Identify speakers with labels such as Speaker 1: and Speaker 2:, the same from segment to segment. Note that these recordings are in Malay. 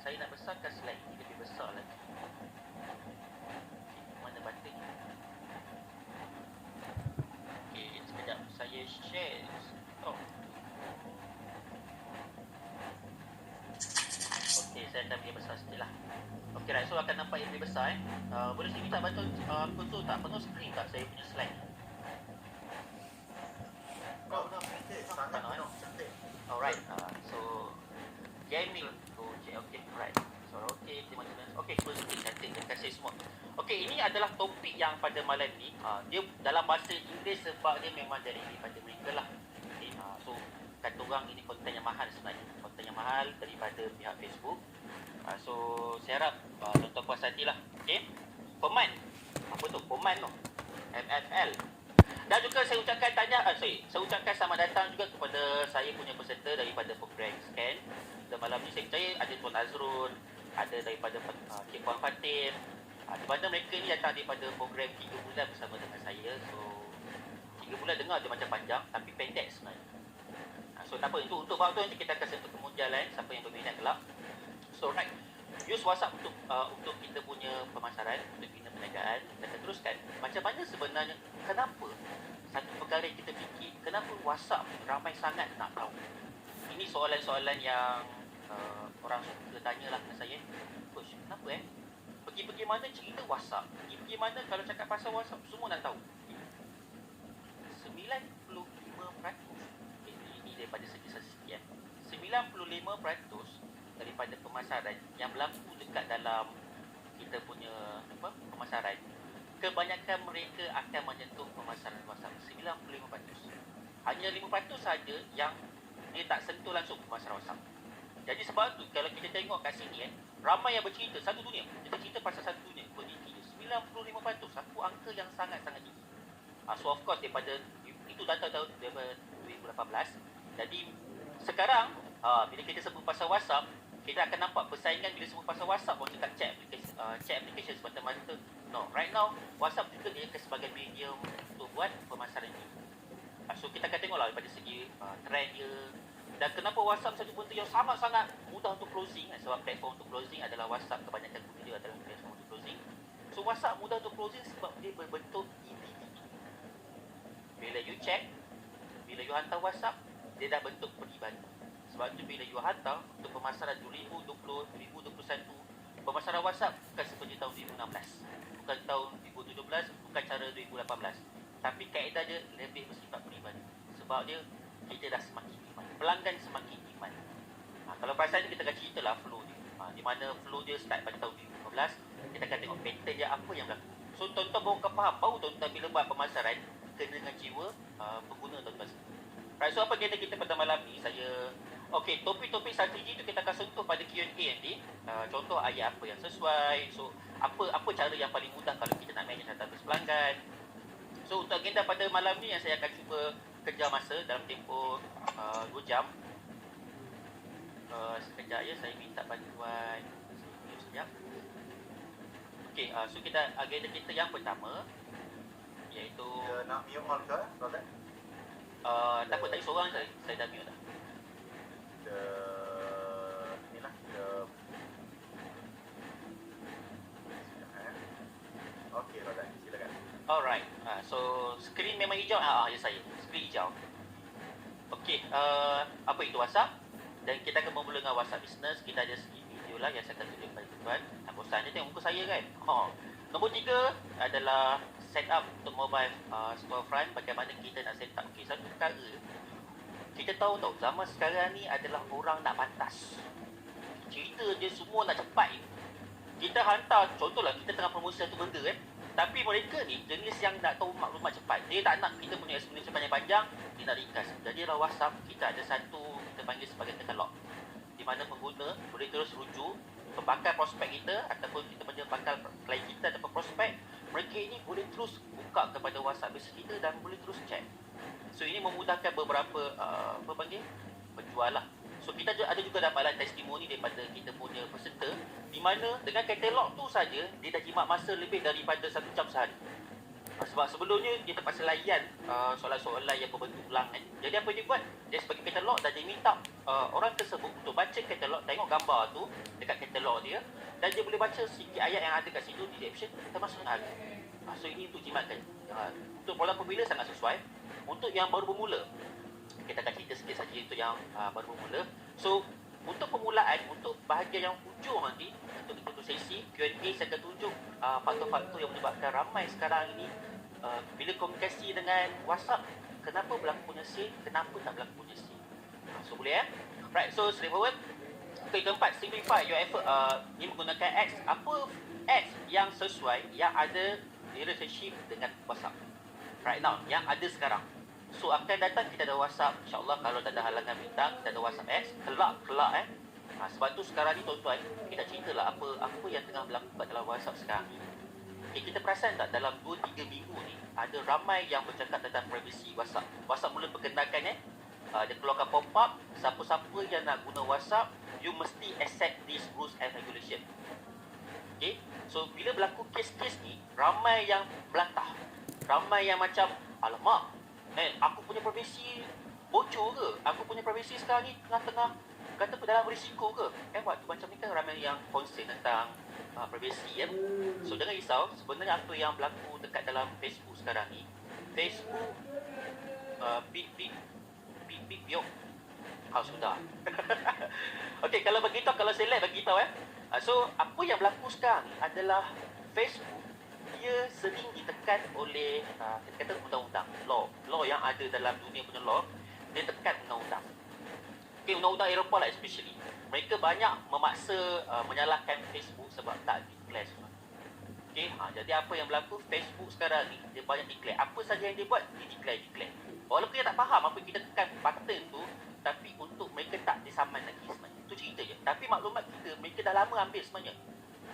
Speaker 1: saya nak besarkan slide ini lebih besar lagi. Mana button? Okey, sekejap saya share. Oh. Okey, saya akan bagi besar sikit lah. Okey, right, so akan nampak yang lebih besar boleh saya minta bantu penuh tak? Penuh screen tak saya punya slide?
Speaker 2: Sangat cantik.
Speaker 1: Alright, so gaming project, okay, right. So, okay, terima kasih. Okay, full screen, cantik, terima kasih semua. Okay, ini adalah topik yang pada malam ni, dia dalam bahasa Inggeris sebab dia memang daripada mereka lah. Okay, so, kata orang ini konten yang mahal sebenarnya. Konten yang mahal daripada pihak Facebook. So, saya harap tuan-tuan puas hati lah. Okay, Peman. Apa tu? Peman tu. MFL. Dan juga saya ucapkan saya ucapkan selamat datang juga kepada saya punya peserta daripada program SCAN. Dan malam ni saya percaya ada Tuan Azrul, ada daripada Cik Puan Fatim, di mana mereka ni datang daripada program 3 bulan bersama dengan saya. So 3 bulan dengar dia macam panjang tapi pendek sebenarnya. So tak apa, untuk waktu nanti kita akan sentuh kemudian lain siapa yang berminat kelak. So right, use WhatsApp untuk kita punya pemasaran, untuk bina perniagaan. Kita akan teruskan macam mana sebenarnya, kenapa satu perkara yang kita fikir, kenapa WhatsApp ramai sangat nak tahu. Ini soalan-soalan yang orang suka tanyalah kepada saya. Coach, kenapa pergi mana cerita WhatsApp, pergi mana kalau cakap pasal WhatsApp semua nak tahu. 95% ini daripada segi statistik 95% daripada pemasaran yang berlaku dekat dalam kita punya pemasaran, kebanyakan mereka akan menyentuh pemasaran WhatsApp. 95%. Hanya 5% saja yang dia tak sentuh langsung pemasaran WhatsApp. Jadi sebab tu kalau kita tengok kat sini ramai yang bercerita satu dunia. Kita cerita pasal satu dunia. Kuantiti 95%, satu angka yang sangat-sangat tinggi. So of course daripada itu data tahun 2018. Jadi sekarang bila kita sebut pasal WhatsApp, kita akan nampak persaingan bila sebut pasal WhatsApp orang cakap chat application semata-mata. No, right now WhatsApp juga dia sebagai medium untuk buat pemasaran ini. So kita akan tengoklah daripada segi trend dia. Dan kenapa WhatsApp satu benda yang sangat-sangat mudah untuk closing, sebab platform untuk closing adalah WhatsApp, kebanyakan guna dia adalah platform untuk closing. So WhatsApp mudah untuk closing sebab dia berbentuk individu. Bila you check, bila you hantar WhatsApp, dia dah bentuk peribadi. Sebab tu bila you hantar untuk pemasaran 2020, 2021, pemasaran WhatsApp bukan seperti tahun 2016, bukan tahun 2017, bukan cara 2018. Tapi kaedah dia lebih bersifat peribadi. Sebab dia kita dah semakin iman, pelanggan semakin iman. Kalau perasaan kita akan cerita lah flow dia, di mana flow dia start pada tahun 2015. Kita akan tengok pattern dia apa yang berlaku. So tuan-tuan baru akan faham, baru tuan-tuan bila buat pemasaran kena dengan jiwa pengguna tuan-tuan. Right, so apa agenda kita pada malam ni? Topik-topik strategi tu kita akan sentuh pada Q&A nanti. Contoh ayat apa yang sesuai. So apa cara yang paling mudah kalau kita nak manage database pelanggan. So untuk agenda pada malam ni yang saya akan cuba kejar masa dalam tempoh 2 jam. Sekejap ya, saya minta bantuan sekejap. Okey, so kita agenda kita yang pertama iaitu
Speaker 2: nak mute all ke, Roland?
Speaker 1: Tak apa, tadi seorang saya dah mute dah.
Speaker 2: Okey, Roland, silakan.
Speaker 1: Alright, so skrin memang hijau. Ya saya, skrin hijau. Okey, apa itu WhatsApp? Dan kita akan bermula dengan WhatsApp Business. Kita ada segi video lah yang saya akan tunjuk kepada tuan. Tak bosan je tengok muka saya kan. Nombor 3 adalah setup untuk mobile storefront. Bagaimana kita nak set up. Okey, satu perkara kita tahu zaman sekarang ni adalah orang nak pantas. Cerita dia semua nak cepat. Kita hantar, contohlah kita tengah promosi satu benda kan, tapi mereka ni jenis yang nak tahu maklumat cepat. Dia tak nak kita punya explanation panjang-panjang, dia nak ringkas. Jadi dalam WhatsApp kita ada satu kita panggil sebagai katalog, di mana pengguna boleh terus rujuk ke bakal prospek kita ataupun kita punya bakal klien kita ataupun prospek. Mereka ini boleh terus buka kepada WhatsApp business kita dan boleh terus chat. So ini memudahkan beberapa penjual lah. So kita ada juga dapatlah testimoni daripada kita punya peserta, di mana dengan katalog tu saja dia dah jimat masa lebih daripada 1 jam sehari. Sebab sebelumnya dia terpaksa layan soalan-soalan yang berbentuk ulang kan. Jadi apa dia buat? Dia sebagai katalog dan dia minta orang tersebut untuk baca katalog, tengok gambar tu dekat katalog dia, dan dia boleh baca sikit ayat yang ada kat situ di caption termasuk dengan harga. So ini untuk jimatkan. Untuk bola pembela sangat sesuai. Untuk yang baru bermula, kita akan cerita sikit saja untuk yang baru bermula. So untuk permulaan, untuk bahagian yang hujung nanti, untuk sesi Q&A, saya akan tunjuk faktor-faktor yang menyebabkan ramai sekarang ini bila komunikasi dengan WhatsApp, kenapa berlakunya scene, kenapa tak berlakunya scene. So boleh right, so straightforward. Okay, keempat, simplify your effort. Ini menggunakan X. Apa X yang sesuai, yang ada relationship dengan WhatsApp right now, yang ada sekarang. So akan datang kita ada WhatsApp, insyaAllah kalau tak ada halangan bintang, kita ada WhatsApp X, kelak sebab tu sekarang ni tuan-tuan, kita ceritalah apa yang tengah berlaku kat dalam WhatsApp sekarang ni. Okay, kita perasan tak dalam 2-3 minggu ni ada ramai yang bercakap tentang privacy WhatsApp. WhatsApp mula perkenalkan dia keluarkan pop-up, siapa-siapa yang nak guna WhatsApp, you mesti accept these rules and regulation. Okay, so bila berlaku kes-kes ni, ramai yang belantah, ramai yang macam, alamak, aku punya privasi bocor ke? Aku punya privasi sekarang ni tengah-tengah kata dalam risiko ke? Waktu macam ni kan ramai yang concern tentang privasi So jangan risau, sebenarnya apa yang berlaku dekat dalam Facebook sekarang ni, Facebook big biok. Sudah. Okey, kalau beritahu, kalau select beritahu so apa yang berlaku sekarang ni adalah Facebook dia sering ditekan oleh kita kata undang-undang, law yang ada dalam dunia punya law, dia tekan undang-undang. Okay, undang-undang Eropah lah especially, mereka banyak memaksa menyalahkan Facebook sebab tak declare semua. Okay, jadi apa yang berlaku, Facebook sekarang ni dia banyak declare, apa saja yang dia buat dia declare. Walaupun dia tak faham apa kita tekan button tu, tapi untuk mereka tak disaman lagi sebenarnya. Itu cerita je. Tapi maklumat kita, mereka dah lama ambil sebenarnya.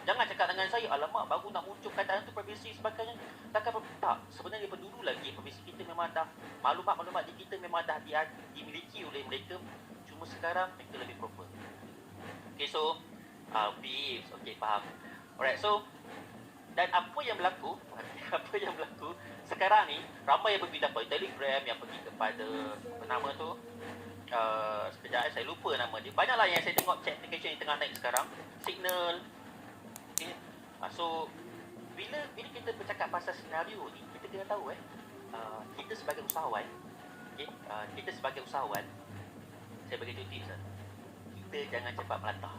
Speaker 1: Jangan cakap dengan saya, alamak baru nak muncul kataan tu privasi sebagainya. Tak, sebenarnya daripada dulu lagi privasi kita memang dah, maklumat-maklumat di kita memang dah dimiliki oleh mereka. Cuma sekarang mereka lebih proper. Okay, so beefs, okay, faham. Alright, so dan apa yang berlaku sekarang ni, ramai yang berpindah pada Telegram, yang pergi kepada apa nama tu, sekejap saya lupa nama dia. Banyaklah yang saya tengok chat application yang tengah naik sekarang, Signal. Okay. So bila kita bercakap pasal senario ni, kita kena tahu kita sebagai usahawan, saya bagi tu tips kita jangan cepat melantah.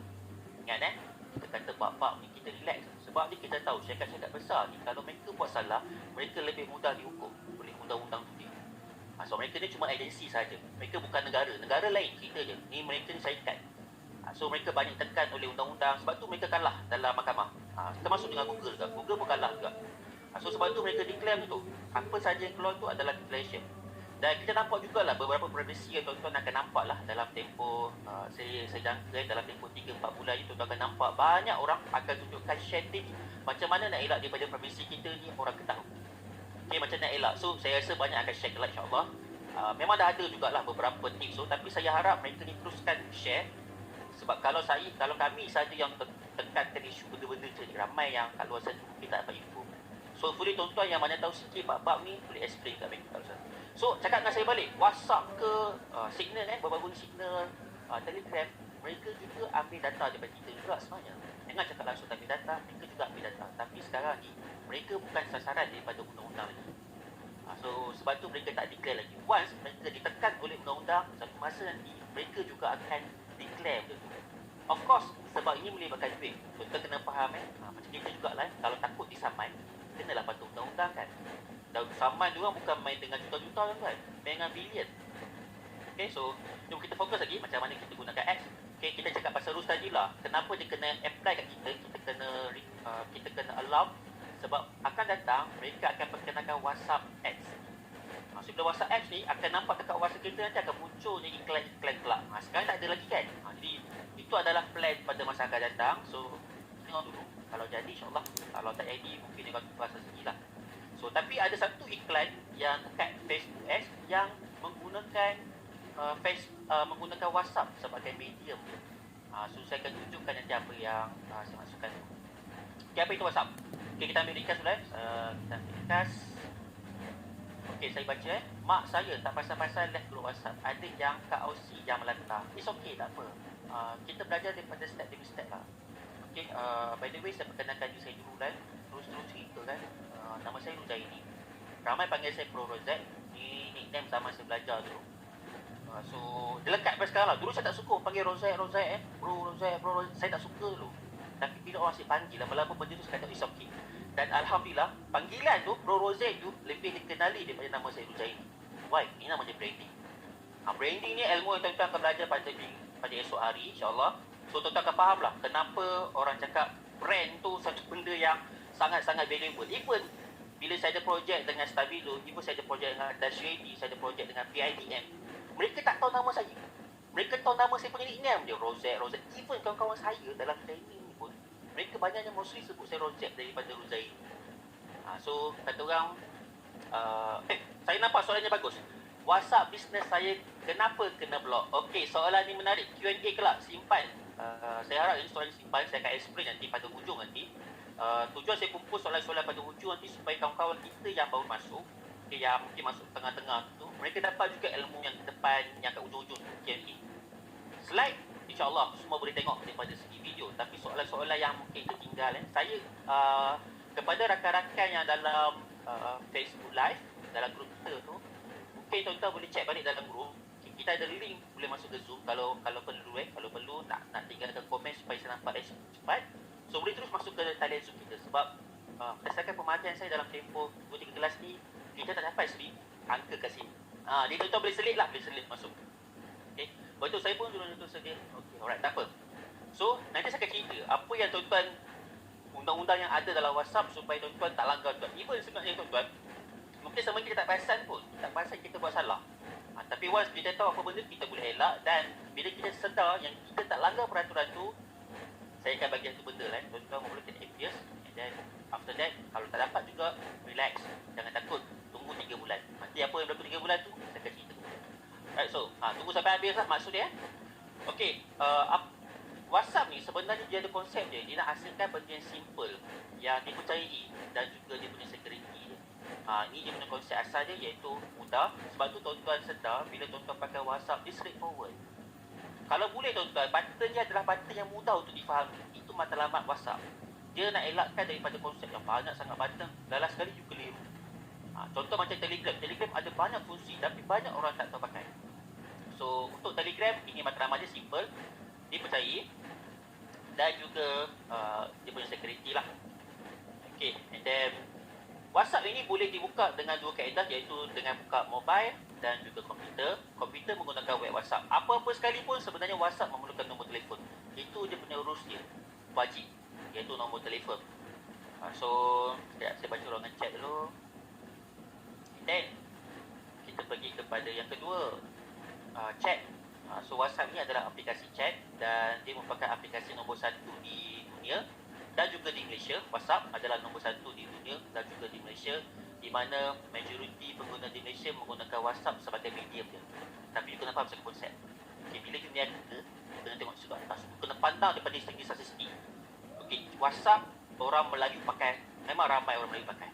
Speaker 1: Ingat kita kata bab-bab ni kita relax, sebab ni kita tahu syarikat-syarikat besar ni kalau mereka buat salah, mereka lebih mudah dihukum oleh undang-undang tu. So mereka ni cuma agensi saja, mereka bukan negara lain cerita je, ni mereka ni syarikat. So mereka banyak tekan oleh undang-undang, sebab tu mereka kalah dalam mahkamah. Termasuk dengan Google juga, Google pun kalah juga. So sebab tu mereka declare tu, apa saja yang keluar tu adalah declaration. Dan kita nampak jugalah beberapa privacy yang tuan-tuan akan nampak lah dalam tempoh saya jangka dalam tempoh 3-4 bulan ni, tuan-tuan akan nampak banyak orang akan tunjukkan share tips macam mana nak elak daripada privacy kita ni orang ketahui. Okay, macam nak elak. So saya rasa banyak akan share kelak insyaAllah. Memang dah ada jugalah beberapa tips tu, tapi saya harap mereka ni teruskan share. Sebab kalau kami saja yang tekankan isu benda-benda macam ni, ramai yang kat luar sana mungkin tak dapat info. So boleh tuan-tuan yang mana tahu sikit bab-bab ni, boleh explain kat mereka kat luar sana. So cakap dengan saya balik, WhatsApp ke Signal baru-baru ni Signal, Telegram, mereka juga ambil data daripada kita juga sebenarnya. Jangan cakap langsung ambil data, mereka juga ambil data. Tapi sekarang ni mereka bukan sasaran daripada undang-undang lagi. So sebab tu mereka tak declare lagi. Once mereka ditekan oleh undang-undang, satu masa nanti mereka juga akan declare benda tu. Of course, sebab ini melibatkan duit. Kita kena faham macam kita jugalah, kalau takut disaman, kenalah patuh undang-undang kan. Dan saman diorang bukan main dengan juta-juta kan, main dengan bilion. Okay, so jom kita fokus lagi macam mana kita gunakan X. Okay, kita cakap pasal rules tadi lah. Kenapa dia kena apply kat kita, kita kena allow. Sebab akan datang, mereka akan perkenalkan WhatsApp X. So bila WhatsApp X ni akan nampak dekat WhatsApp kita nanti akan muncul je iklan-iklan kelak. Sekarang tak ada lagi kan. Jadi itu adalah plan pada masa akan datang. So tengok dulu. Kalau jadi insyaAllah, kalau tak jadi mungkin dia akan tukar sendirilah. So tapi ada satu iklan yang dekat Facebook X yang menggunakan menggunakan WhatsApp sebagai medium. So saya akan tunjukkan nanti apa yang saya masukkan tu. Okay, apa itu WhatsApp? Okay, kita ambil ringkas dulu. Kita ambil ringkas. Okay, saya baca mak saya tak pasal-pasal left group WhatsApp. Adik yang kat Aussie yang melantar. It's okay, tak apa. Kita belajar daripada step demi step lah. Okay, by the way, saya perkenalkan diri saya dulu kan. Terus cerita kan. Nama saya Ruzaini. Ramai panggil saya Pro Rozek. Ni nickname zaman saya belajar dulu. So, dia lekat sampai sekarang lah. Dulu saya tak suka panggil Rozek Bro Rozek. Saya tak suka dulu. Tapi bila orang asyik panggil, lama-lama benda tu saya kata, it's okay. Dan Alhamdulillah, panggilan tu, Bro Rozek tu lebih dikenali daripada nama saya Ruzaini. Why? Ini namanya branding. Branding ni ilmu yang tuan-tuan akan belajar pada esok hari, insyaAllah. So, tuan-tuan akan faham lah kenapa orang cakap brand tu satu benda yang sangat-sangat valuable. Even bila saya ada projek dengan Stabilo, even saya ada projek dengan Dash Ready, saya ada projek dengan PIDM, mereka tak tahu nama saya. Mereka tahu nama saya punya nickname je, Rozek. Even kawan-kawan saya dalam training ni pun, mereka banyaknya mostly sebut saya Rozek daripada Ruzaini. So, kata orang, saya nampak soalannya bagus. WhatsApp bisnes saya kenapa kena block? Okey, soalan ni menarik. Q&A kelak, simpan. Saya harap ini soalan simpan, saya akan explain nanti pada hujung nanti. Tujuan saya kumpul soalan-soalan pada hujung nanti supaya kawan-kawan kita yang baru masuk, yang mungkin masuk tengah-tengah tu, mereka dapat juga ilmu yang ke depan, yang kat ujung-ujung Q&A. Slide, insyaAllah semua boleh tengok daripada segi video. Tapi soalan-soalan yang mungkin tertinggal, saya kepada rakan-rakan yang dalam Facebook Live, dalam grup kita tu, mungkin tuan-tuan boleh check balik dalam grup. Kita ada link boleh masuk ke Zoom kalau perlu nak tinggalkan komen supaya saya nampak cepat. So boleh terus masuk ke talian Zoom kita sebab berdasarkan pemerhatian saya dalam tempoh 2-3 kelas ni, kita tak dapat selit angka kat sini. Dia tuan-tuan boleh selit masuk. Okay. Betul, saya pun dulu tu sedia. Okay, alright, tak apa. So, nanti saya akan cerita apa yang tuan-tuan, undang-undang yang ada dalam WhatsApp supaya tuan-tuan tak langgar tuan. Even sebenarnya tuan-tuan, mungkin sama kita tak perasan pun, tak perasan kita buat salah. Tapi once kita tahu apa benda, kita boleh elak. Dan bila kita sedar yang kita tak langgar peraturan tu, saya akan bagi satu benda lah. Tuan-tuan boleh take obvious. And then after that, kalau tak dapat juga, relax. Jangan takut, tunggu 3 bulan. Nanti apa yang berlaku 3 bulan tu, saya akan cerita. Right, so, tunggu sampai habis lah maksud dia. Okay, WhatsApp ni sebenarnya dia ada konsep dia. Dia nak hasilkan benda yang simple, yang dipercayai dan juga dia punya security dia. Ini dia punya konsep asal dia, iaitu mudah. Sebab tu tuan-tuan sedar bila tuan-tuan pakai WhatsApp, dia straightforward. Kalau boleh tuan-tuan, button dia adalah button yang mudah untuk difahami. Itu matlamat WhatsApp. Dia nak elakkan daripada konsep yang banyak sangat button, lalas sekali you keliru. Contoh macam Telegram. Telegram ada banyak fungsi tapi banyak orang tak tahu pakai. So, untuk Telegram, ini matlamat dia simple, dipercayai dan juga dia punya security lah. Okay, and then WhatsApp ini boleh dibuka dengan 2 kaedah, iaitu dengan buka mobile dan juga komputer. Komputer menggunakan web WhatsApp. Apa-apa sekalipun sebenarnya WhatsApp memerlukan nombor telefon. Itu dia punya rules dia, wajib, iaitu nombor telefon. So, sekejap saya baca ruangan chat dulu. Then, kita pergi kepada yang kedua, chat. So, WhatsApp ni adalah aplikasi chat dan dia merupakan aplikasi nombor 1 di dunia dan juga di Malaysia. WhatsApp adalah nombor 1 di dunia dan juga di Malaysia, di mana majoriti pengguna di Malaysia menggunakan WhatsApp sebagai medium dia. Tapi you kena faham satu konsep. Okay, bila you niaga, you kena tengok sudut atas. You kena pandang daripada segi statistik. Okay, WhatsApp orang Melayu pakai, memang ramai orang Melayu pakai.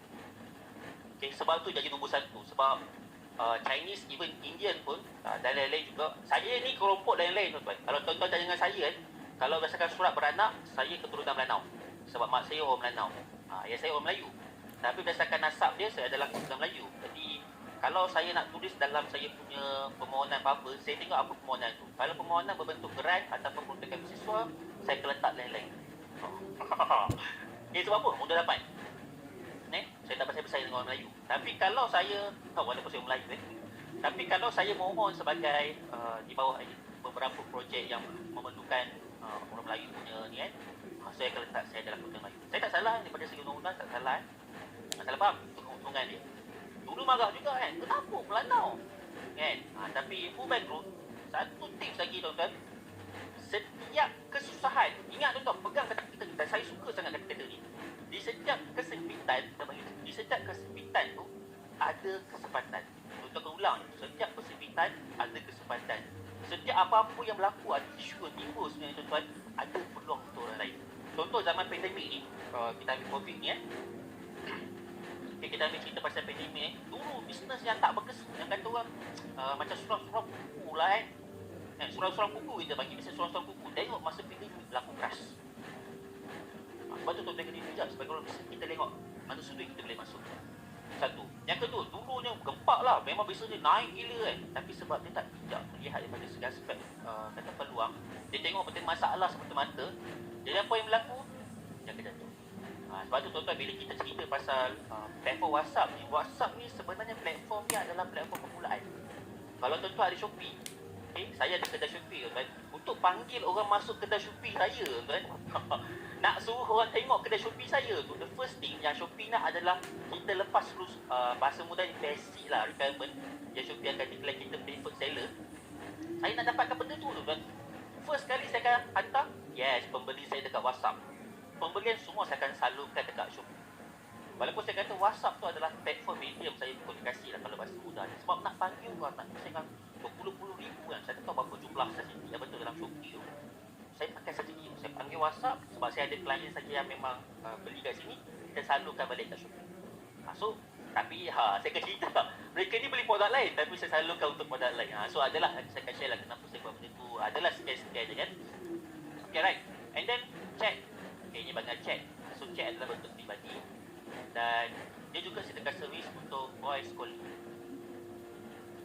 Speaker 1: Okay, sebab tu jadi nombor 1. Sebab Chinese, even Indian pun dan lain-lain juga. Saya ni kelompok lain-lain tuan-tuan. Kalau tuan-tuan tanya dengan saya, kalau berdasarkan surat beranak, saya keturunan Melanau. Sebab mak saya orang Melanau. Ya, saya orang Melayu. Tapi berdasarkan nasab dia, saya adalah keturunan Melayu. Jadi, kalau saya nak tulis dalam saya punya permohonan apa-apa, saya tengok apa permohonan tu. Kalau permohonan berbentuk grant ataupun peruntukan beasiswa, saya akan letak lain-lain. Sebab apa? Mudah dapat. Saya tak pasal bersaing dengan orang Melayu. Tapi kalau saya, walaupun saya Melayu tapi kalau saya mohon sebagai di bawah beberapa projek yang memerlukan orang Melayu punya ni saya akan letak saya adalah keturunan Melayu. Saya tak salah daripada segi undang-undang, tak salah tak salah faham keuntungan dia. Dulu marah juga kenapa Melanau tapi full background. Satu tips lagi tuan-tuan, setiap kesusahan, ingat tuan-tuan, pegang kata-kata kita. Saya suka sangat kata-kata ni. Di setiap kesempitan tu ada kesempatan. Untuk ulang, setiap kesempitan ada kesempatan. Setiap apa-apa yang berlaku, ada isu yang timbul sebenarnya tuan-tuan, ada peluang untuk orang lain. Contoh zaman pandemik ni, kita ambil COVID ni Okay, kita ambil cerita pasal pandemik dulu bisnes yang tak berkesan, yang kata orang macam surau-surau kuku lah surau-surau kuku kita bagi bisnes surau-surau kuku. Tengok masa pandemik berlaku keras. Sebab tu tuan-tuan kena bijak sebagai orang bisnes, kita tengok mana sudut kita boleh masuk. Satu. Yang kedua, dulunya gempak lah, memang bisnesnya naik gila tapi sebab dia tak bijak melihat daripada segi aspek kata peluang, dia tengok betul masalah semata-mata, jadi apa yang berlaku? Dia akan jatuh. Sebab tu tuan-tuan, bila kita cerita pasal platform WhatsApp ni sebenarnya platform ni adalah platform permulaan. Kalau tuan-tuan ada Shopee, saya ada kedai Shopee kan, untuk panggil orang masuk kedai Shopee saya kan nak suruh orang tengok kedai Shopee saya tu, the first thing yang Shopee nak adalah kita lepas dulu bahasa mudah ni basic lah requirement yang Shopee akan declare kita preferred seller. Saya nak dapatkan benda tu kan, first kali saya akan hantar pembeli saya dekat WhatsApp, pembelian semua saya akan salurkan dekat Shopee. Walaupun saya kata WhatsApp tu adalah platform medium saya komunikasi lah kalau bahasa mudah ni, sebab nak panggil orang, nak saya berpuluh-puluh ribu kan, saya tak tahu berapa jumlah statistik yang betul dalam Shopee tu. Saya pakai strategi, saya panggil WhatsApp sebab saya ada klien saja yang memang beli kat sini, saya salurkan balik kat Shopee. So tapi saya akan cerita mereka ni beli produk lain tapi saya salurkan untuk produk lain. So adalah saya akan share lah kenapa saya buat benda tu, adalah scare-scare je kan. Okay, right. And then chat, ini bagian chat. So chat adalah bentuk pribadi dan dia juga sediakan servis untuk voice calling.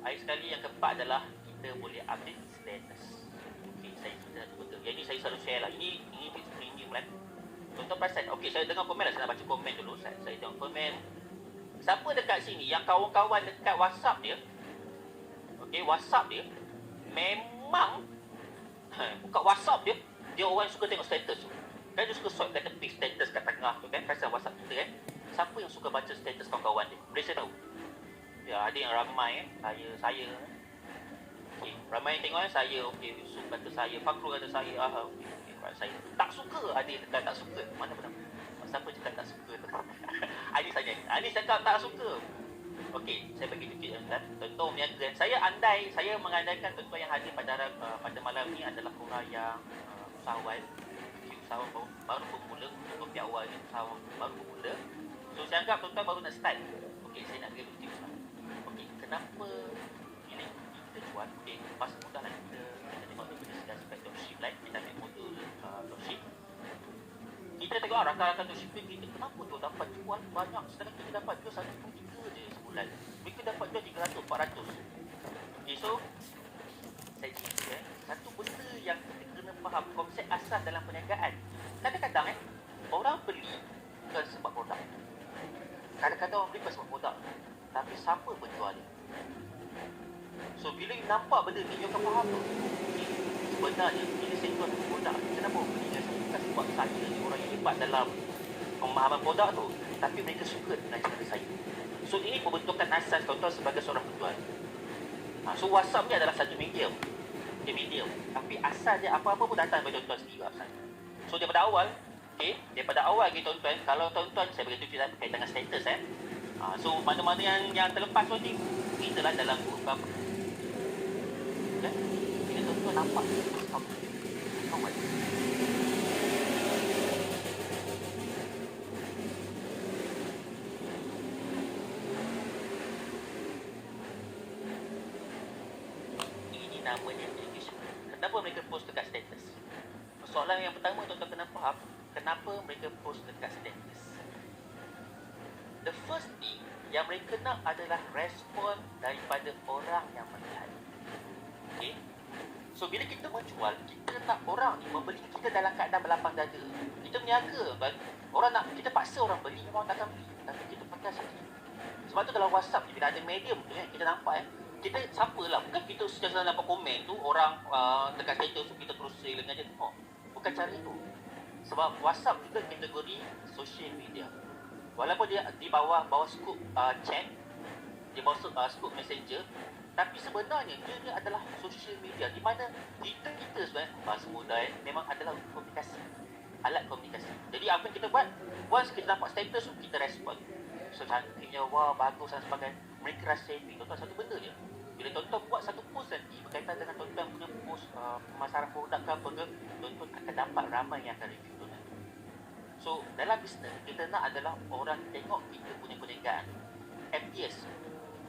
Speaker 1: Akhir sekali yang keempat adalah kita boleh update status. Okay, saya cerita satu benda. Yang ni saya selalu share lah. Ini premium kan. Contoh perasan. Okay, saya dengar komen lah. Saya nak baca komen dulu. Saya tengok komen. Siapa dekat sini yang kawan-kawan dekat WhatsApp dia, okay, WhatsApp dia memang buka WhatsApp dia, dia orang suka tengok status tu. Kan dia suka swipe kat tepi status kat tengah tu kan. Perasan WhatsApp kita kan. Siapa yang suka baca status kawan-kawan dia? Boleh saya tahu? Ya, ada yang ramai saya. Okey, ramai yang tengok saya, okey, Yusuf kata saya, Fakrul kata saya, okey, saya tak suka, ada yang tak suka. Mana benar? Siapa cakap tak suka tu? Ani saja. Ani cakap tak suka. Okey, saya bagi tunjuk kan. Tuan-tuan meniaga. Saya mengandaikan tuan-tuan yang hadir pada malam ni adalah korang yang usahawan. Usahawan baru bermula, untuk pihak awal ni usahawan baru bermula. So saya anggap tuan-tuan baru nak start. Okey, saya nak bagi tunjuk. Okey, kenapa bila kita jual? Okey, masa mudah lah kita tengok daripada segi aspek dropship lain, kita ambil modul dropship. Kita tengok rakan-rakan dropshipping kita, kenapa tu dapat jual banyak, sedangkan kita dapat jual 1.3 je sebulan. Mereka dapat jual 300, 400. Okay, so saya cerita satu benda yang kita kena faham konsep asas dalam perniagaan. Kadang-kadang orang beli bukan sebab produk. Kadang-kadang orang beli bukan sebab produk, tapi siapa penjual dia. So bila you nampak benda ni, you akan faham tu, sebenarnya bila saya jual satu produk, kenapa orang beli saya? Bukan sebab saya ni orang yang hebat dalam pemahaman produk tu, tapi mereka suka dengan cara saya. So ini pembentukan asas tuan-tuan sebagai seorang penjual. So WhatsApp ni adalah satu medium, tapi asal dia apa-apa pun datang daripada tuan-tuan sendiri asal. So daripada awal, daripada awal lagi tuan-tuan, kalau tuan-tuan saya bagi tunjuk berkaitan dengan status so mana-mana yang terlepas tu ni, kita lah dalam grup apa. Okay? Bila tuan-tuan nampak ini namanya engagement. Kenapa mereka post dekat status? Soalan yang pertama tuan-tuan kena faham, kenapa mereka post dekat status. The first thing yang mereka nak adalah respon daripada orang yang melihat. Okay? So bila kita menjual, kita nak orang ni membeli kita dalam keadaan berlapang dada. Kita berniaga, orang nak, kita paksa orang beli, orang takkan beli, tapi kita pakai strategi. Sebab tu dalam WhatsApp ni, bila ada medium tu kita nampak kita siapalah, bukan kita secara dapat komen tu orang dekat status tu kita terus share dengan dia. Bukan cara itu. Sebab WhatsApp juga kategori social media. Walaupun dia di bawah skop chat, di bawah skop messenger, tapi sebenarnya dia adalah social media di mana kita sebenarnya bahasa mudah memang adalah komunikasi, alat komunikasi. Jadi apa yang kita buat, once kita dapat status tu, kita respon. So cantiknya, wah bagus dan sebagainya, mereka rasa happy. Tuan-tuan satu benda je, bila tuan-tuan buat satu post nanti berkaitan dengan tuan-tuan punya post pemasaran produk ke apa ke, tuan-tuan akan dapat ramai yang akan review tuan-tuan. So dalam bisnes kita nak adalah orang tengok kita punya perniagaan MTS.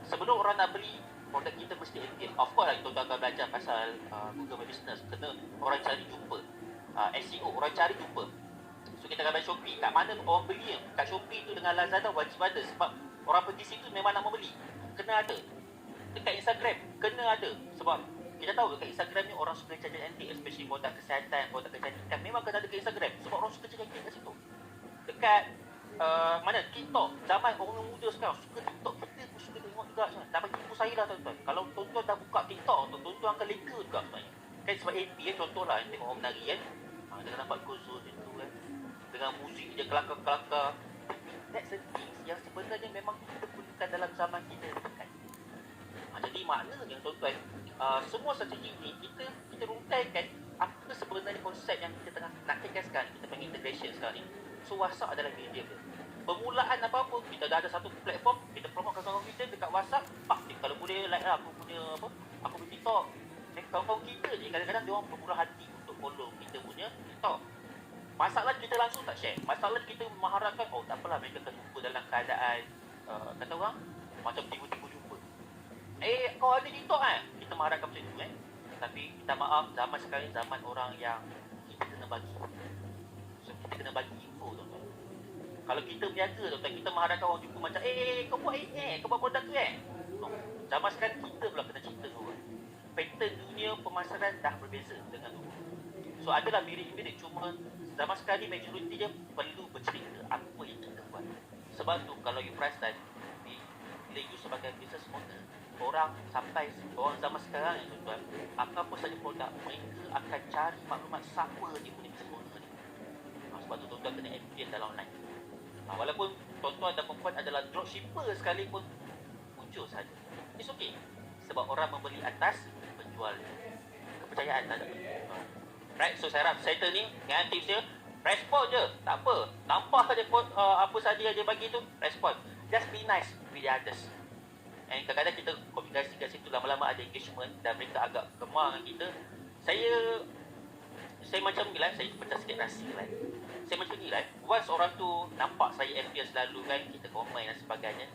Speaker 1: Sebelum orang nak beli produk kita mesti MTS. Of course lah kita akan belajar pasal Google My Business. Kena orang cari jumpa, SEO orang cari jumpa. So kita akan Shopee, kat mana orang beli kat Shopee tu dengan Lazada wajib ada. Sebab orang pergi situ memang nak membeli. Kena ada. Dekat Instagram kena ada. Sebab kita tahu dekat Instagram ni orang suka cari MTS, especially produk kesihatan, produk kecantikan. Memang kena ada dekat Instagram sebab orang suka cari MTS kat situ. Dekat mana TikTok, zaman orang muda sekarang suka TikTok, kita pun suka tengok juga. Dapat tipu saya lah tuan-tuan. Kalau tuan-tuan dah buka TikTok, tuan-tuan akan leka juga sebenarnya. Kan sebab AP contohlah tengok orang menari kan. Dia nampak gozul macam tu kan. Dengan muzik dia kelakar-kelakar. That's the things yang sebenarnya memang kita perlukan dalam zaman kita dekat. Jadi maknanya tuan-tuan, semua strategi ini kita rungkaikan apa sebenarnya konsep yang kita tengah nak tekan sekarang. Kita panggil integration sekarang ni. So WhatsApp adalah media dia. Permulaan apa-apa, kita dah ada satu platform, kita promote kawan-kawan kita dekat WhatsApp. Kalau boleh like lah, aku punya TikTok. Kawan-kawan kita ni kadang-kadang dia orang bermurah hati untuk follow kita punya TikTok. Masalah kita langsung tak share. Masalah kita mengharapkan, tak apalah mereka akan jumpa dalam keadaan kata orang macam tiba-tiba jumpa. Kau ada TikTok kan? Kita mengharapkan macam tu kan. Tapi kita maaf, zaman sekarang zaman orang yang kita kena bagi. So kita kena bagi info tuan-tuan. Kalau kita berniaga tuan-tuan, kita mengharapkan orang jumpa macam kau buat kau buat produk tu no. Zaman sekarang kita pula kena cerita tu. Pattern dunia pemasaran dah berbeza dengan dulu. So adalah mirip-mirip, cuma zaman sekarang ni majoriti dia perlu bercerita apa yang kita buat. Sebab tu kalau you perasan, bila you sebagai business owner, orang zaman sekarang ni tuan-tuan, apa-apa saja produk, mereka akan cari maklumat siapa dia punya business owner ni. Sebab tu tuan-tuan kena educate dalam online. Walaupun tuan-tuan dan perempuan adalah dropshipper sekalipun, muncul saja. It's okay. Sebab orang membeli atas penjual. Kepercayaan tak ada. Right, so saya harap settle ni dengan tips dia, respon je, tak apa. Nampak dia apa saja yang dia bagi tu, respon. Just be nice with the others. And kadang-kadang kita komunikasi kat situ, lama-lama ada engagement dan mereka agak gemar dengan kita. Saya macam ni lah, saya pecah sikit rahsia lah. Saya macam ni lah, once orang tu nampak saya FPS lalu kan, kita komen dan sebagainya,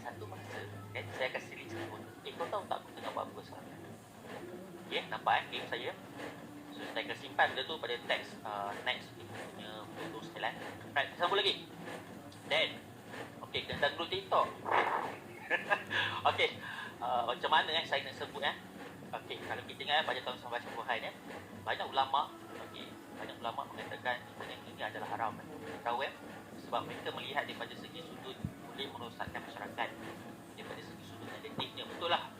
Speaker 1: satu masa kan, saya akan silih telefon. Kau tahu tak aku tengah buat apa sekarang? Okay, nampak game saya. So saya akan simpan benda tu pada teks next kita punya foto sekalian. Right, sambung lagi. Then okay, kena download TikTok. Okay, macam mana saya nak sebut okay, kalau kita ingat pada tahun 1990-an banyak ulama, banyak ulama mengatakan internet ini adalah haram. Tahu sebab mereka melihat daripada segi sudut boleh merosakkan masyarakat, daripada segi sudut negatifnya. Betul lah,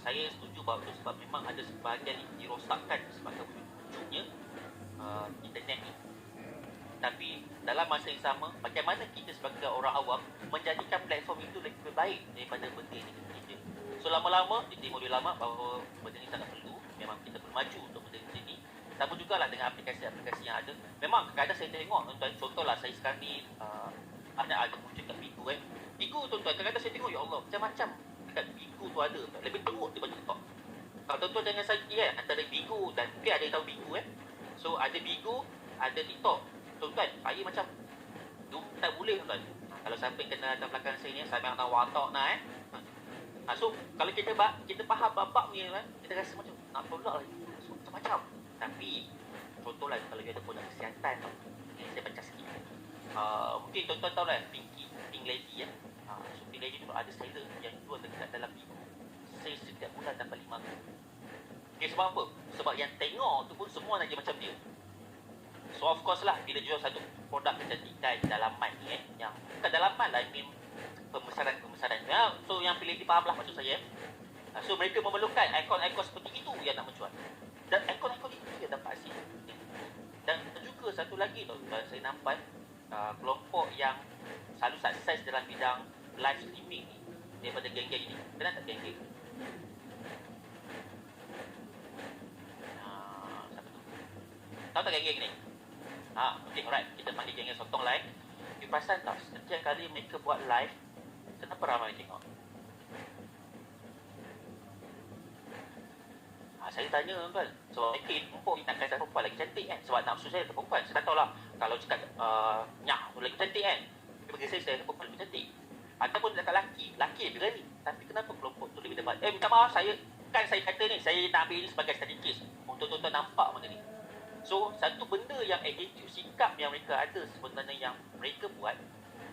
Speaker 1: saya setuju bahawa itu sebab memang ada sebahagian dirosakkan sebabkan wujudnya internet ni. Tapi dalam masa yang sama, bagaimana kita sebagai orang awam menjadikan platform itu lebih baik daripada benda ini kita. So lama-lama diterima oleh ulama bahawa benda ini sangat perlu, memang kita perlu maju untuk benda ini. Sama jugalah dengan aplikasi-aplikasi yang ada. Memang kadang-kadang saya tengok tuan-tuan, contohlah saya sekarang ni ada muncul kat Bigo Bigo tuan-tuan, kadang-kadang saya tengok, ya Allah, macam-macam dekat Bigo tu ada, lebih teruk daripada TikTok. Kalau tuan-tuan jangan sakit antara Bigo dan mungkin ada yang tahu Bigo So ada Bigo, ada TikTok. Tuan-tuan, saya macam tak boleh tuan-tuan. Kalau siapa yang kenal dalam belakang saya ni, saya memang watak nak so kalau kita faham babak ni kita rasa macam nak tolak lagi. So macam-macam. Tapi contohlah kalau dia ada produk kesihatan, saya baca sikit. Mungkin tuan-tuan tahu lah Pink Lady so Pink Lady tu ada seller yang jual dekat dalam Bigo. Saya setiap bulan dapat 5 ribu. Okay, sebab apa? Sebab yang tengok tu pun semua nak jadi macam dia. So of course lah, bila jual satu produk kecantikan dalaman ni yang bukan dalaman lah, I mean pembesaran. So yang pilih dipaham lah maksud saya. So mereka memerlukan ikon-ikon seperti itu yang nak menjual. Dan ikon-ikon itu dia dapat hasil. Dan juga satu lagi saya nampak kelompok yang selalu sukses dalam bidang live streaming ni daripada geng-geng ini. Kenal tak geng-geng? Siapa tu? Tahu tak geng-geng ni? Okay, alright. Kita panggil geng-geng sotong live. You perasan tak, setiap kali mereka buat live, kenapa ramai tengok? Saya tanya tuan, sebab mungkin perempuan nak kata perempuan lagi cantik kan, sebab nafsu saya ke perempuan. Saya tak tahulah kalau cakap nyak lagi cantik kan, tapi bagi saya perempuan lebih cantik. Ataupun cakap laki lebih berani. Tapi kenapa kelompok tu lebih debat? Minta maaf, saya kata ni, saya nak ambil ini sebagai study case untuk tuan-tuan nampak benda ni. So, satu benda yang attitude, sikap yang mereka ada sebenarnya yang mereka buat,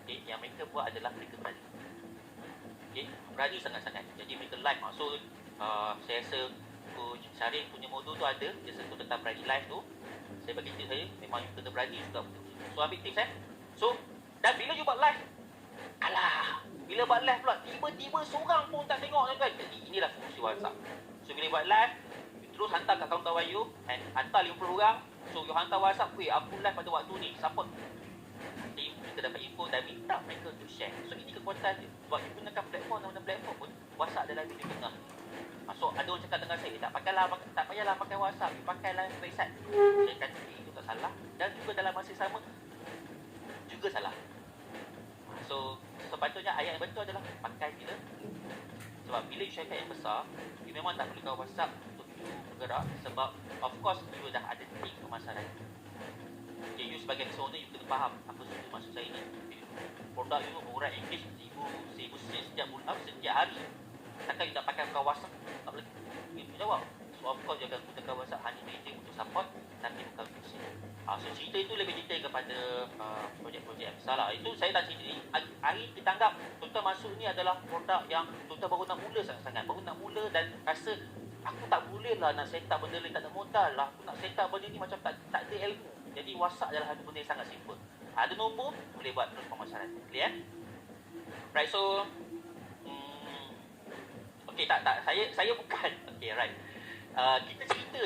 Speaker 1: yang mereka buat adalah mereka berani. Berani sangat-sangat. Jadi mereka live. So, saya rasa Coach Syarif punya modul tu ada, dia sentuh tentang berani live tu. Saya bagi tips saya, memang you kena berani juga. So, ambil tips So, dan bila you buat live, alah, bila buat live pula, tiba-tiba seorang pun tak tengok tuan-tuan. Jadi inilah fungsi WhatsApp. So, bila buat live, you terus hantar kat kawan-kawan you, and hantar 50 orang. So, you hantar WhatsApp, aku live pada waktu ni, support. Nanti kita dapat info dan minta mereka untuk share. So, ini kekuatan dia. Sebab you gunakan platform pun, WhatsApp adalah di tengah. So, ada orang cakap dengan saya, tak payahlah pakai WhatsApp, pakailah website. Saya kata, itu tak salah. Dan juga dalam masa sama, juga salah. So, sepatutnya ayat yang betul adalah pakai bila. Sebab bila syarikat yang besar, you memang tak perlukan WhatsApp untuk you bergerak. Sebab, of course, you dah ada tim pemasaran. You sebagai owner, you kena faham apa sebenarnya maksud saya ni. Produk you, orang engage 1,000 setiap bulan, setiap hari. Takkan you nak pakai WhatsApp, tak boleh. You jawab. So, of course, you akan gunakan WhatsApp hanya media untuk support, tapi bukan untuk share. So, cerita itu lebih detail kepada projek-projek yang besar lah. Itu saya tak cerita ni. Hari kita anggap tuan-tuan masuk ni adalah produk yang tuan-tuan baru nak mula sangat-sangat. Baru nak mula dan rasa, aku tak boleh lah nak set up benda lain, tak ada modal lah. Aku nak set up benda ni macam tak ada ilmu. Jadi, WhatsApp adalah satu benda yang sangat simple. Ada nombor, boleh buat terus pemasaran. Clear? Right, so okay, tak, saya bukan. Okay, right. Kita cerita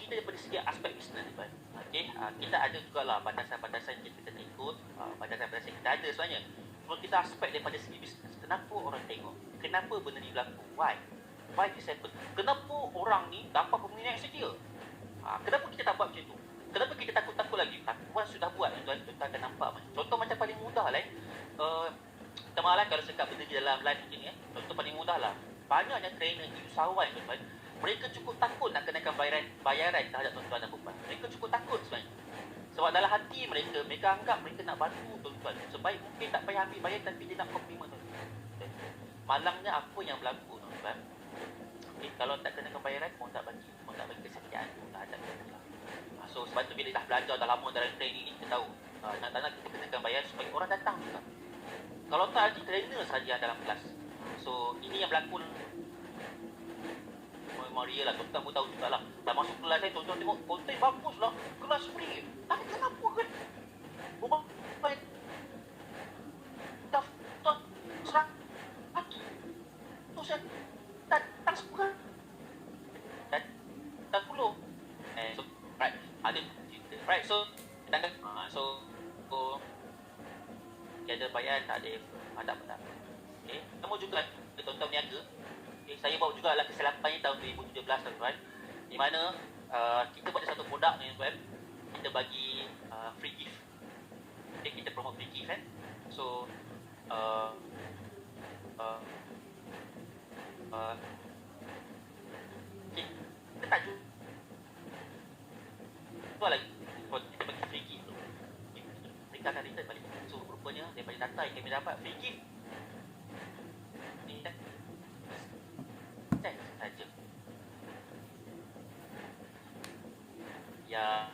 Speaker 1: daripada segi aspek bisnes, tuan. Okay, kita ada jugalah batasan-batasan yang kita kena ikut, batasan-batasan yang kita ada sebenarnya. Cuma kita aspek daripada segi bisnes. Kenapa orang tengok? Kenapa benda ni berlaku? Why this happen? Kenapa orang ni dapat peminat setia? Kenapa kita tak buat macam tu? Kenapa kita takut-takut lagi? Tapi once sudah buat, tuan akan nampak. Contoh macam paling mudah lah. Kita malah kalau cakap benda di dalam live macam ni, contoh paling mudah lah. Banyaknya trainer usahawan, tuan-tuan, mereka cukup takut nak kenakan bayaran terhadap tuan-tuan dan puan. Mereka cukup takut sebenarnya. Sebab dalam hati mereka anggap mereka nak bantu tuan-tuan. Sebaik mungkin tak payah ambil bayar, tapi dia nak komplimen tuan-tuan. Malangnya apa yang berlaku, tuan-tuan. Okay, kalau tak kenakan bayaran, pun tak bagi kesetiaan pun tak ada. So, sebab tu bila dah belajar, dah lama dalam training ni, kita tahu nak kita kenakan bayaran supaya orang datang juga. Kalau tak, jadi trainer saja dalam kelas. So, ini yang berlaku. Memang real lah, tuan-tuan pun tahu juga lah. Dah masuk kelas saya, tuan-tuan tengok konten bagus lah, kelas free. Tapi kenapa kan? Rumah baik daftar serang lagi. Tu saya datang sebulan dan 10. So, right, ada cerita. Right, so kita akan tiada bayaran, tak ada tak. Okay, kamu juga tuan-tuan berniaga. Okay, saya bawa juga lah kesilapan ni tahun 2017, tuan-tuan. Di mana kita buat satu produk ni, tuan. Kita bagi free gift. Okay, kita promote free gift kan. So kita tak jual lagi. Kita bagi free gift tu, mereka akan return balik. So rupanya daripada data yang kami dapat, free gift ni saja yang